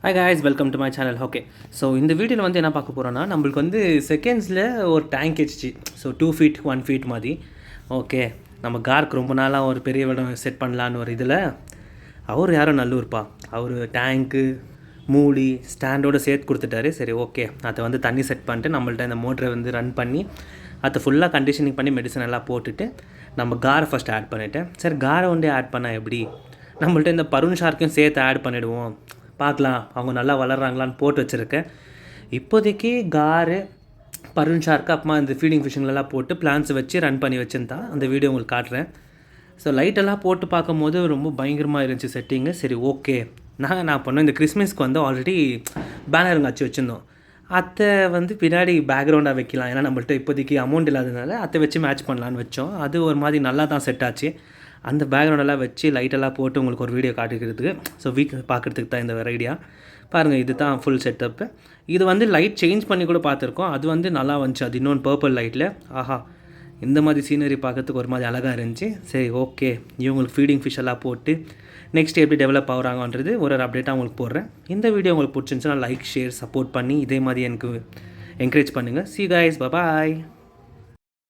Hi guys, welcome to my channel. Okay, so இந்த வீடியோவில் வந்து என்ன பார்க்க போகிறோன்னா, நம்மளுக்கு வந்து செகண்ட்ஸில் ஒரு டேங்க் வச்சிச்சு. ஸோ 2 ஃபீட் 1 ஃபீட் மாதிரி. ஓகே, நம்ம கார்க்கு ரொம்ப நாளாக ஒரு பெரிய இடம் செட் பண்ணலான்னு ஒரு இதில் அவர் யாரும் நல்லூர்ப்பா, அவர் டேங்க்கு மூடி ஸ்டாண்டோடு சேர்த்து கொடுத்துட்டாரு. சரி, ஓகே, அதை வந்து தண்ணி செட் பண்ணிட்டு நம்மள்ட்ட இந்த மோட்டரை வந்து ரன் பண்ணி அதை ஃபுல்லாக கண்டிஷனிங் பண்ணி மெடிசன் எல்லாம் போட்டுட்டு நம்ம காரை ஃபஸ்ட் ஆட் பண்ணிவிட்டேன். சரி, காரை ஒன்றே ஆட் பண்ணால் எப்படி, நம்மள்ட்ட இந்த பருண் ஷார்க்கையும் சேர்த்து ஆட் பண்ணிவிடுவோம், பார்க்கலாம் அவங்க நல்லா வளர்கிறாங்களான்னு போட்டு வச்சுருக்கேன். இப்போதைக்கு காரு பருண் ஷார்க்கு அப்புறமா இந்த ஃபீடிங் ஃபிஷ்ஷிங்லாம் போட்டு பிளான்ஸ் வச்சு ரன் பண்ணி வச்சுருந்தா அந்த வீடியோ உங்களுக்கு காட்டுறேன். ஸோ லைட்டெல்லாம் போட்டு பார்க்கும்போது ரொம்ப பயங்கரமாக இருந்துச்சு செட்டிங்கு. சரி, ஓகே, நான் பண்ணோம் இந்த கிறிஸ்மஸ்க்கு வந்து ஆல்ரெடி பேனருங்க வச்சு வச்சுருந்தோம். அதை வந்து பின்னாடி பேக்ரவுண்டாக வைக்கலாம், ஏன்னா நம்மள்ட்ட இப்போதைக்கு அமௌண்ட் இல்லாததுனால அதை வச்சு மேட்ச் பண்ணலான்னு வச்சோம். அது ஒரு மாதிரி நல்லா தான் செட் ஆச்சு. அந்த பேக்ரவுண்டெல்லாம் வச்சு லைட்டெல்லாம் போட்டு உங்களுக்கு ஒரு வீடியோ காட்டிக்கிறதுக்கு, ஸோ பார்க்குறதுக்கு தான் இந்த ஒரு ஐடியா. பாருங்கள், இது தான் ஃபுல் செட்டப்பு. இது வந்து லைட் சேஞ்ச் பண்ணி கூட பார்த்துருக்கோம், அது வந்து நல்லா வந்துச்சு. அது இன்னொன்று பர்பிள் லைட்டில், ஆஹா, இந்த மாதிரி சீனரி பார்க்கறதுக்கு ஒரு மாதிரி அழகாக இருந்துச்சு. சரி, ஓகே, இவங்களுக்கு ஃபீடிங் ஃபிஷ் எல்லாம் போட்டு நெக்ஸ்ட் எப்படி டெவலப் ஆகுறாங்கன்றது ஒரு அப்டேட்டாக உங்களுக்கு போடுறேன். இந்த வீடியோ உங்களுக்கு பிடிச்சிருந்துச்சுன்னா லைக், ஷேர், சப்போர்ட் பண்ணி இதே மாதிரி எனக்கு என்கரேஜ் பண்ணுங்கள். See you guys, bye bye.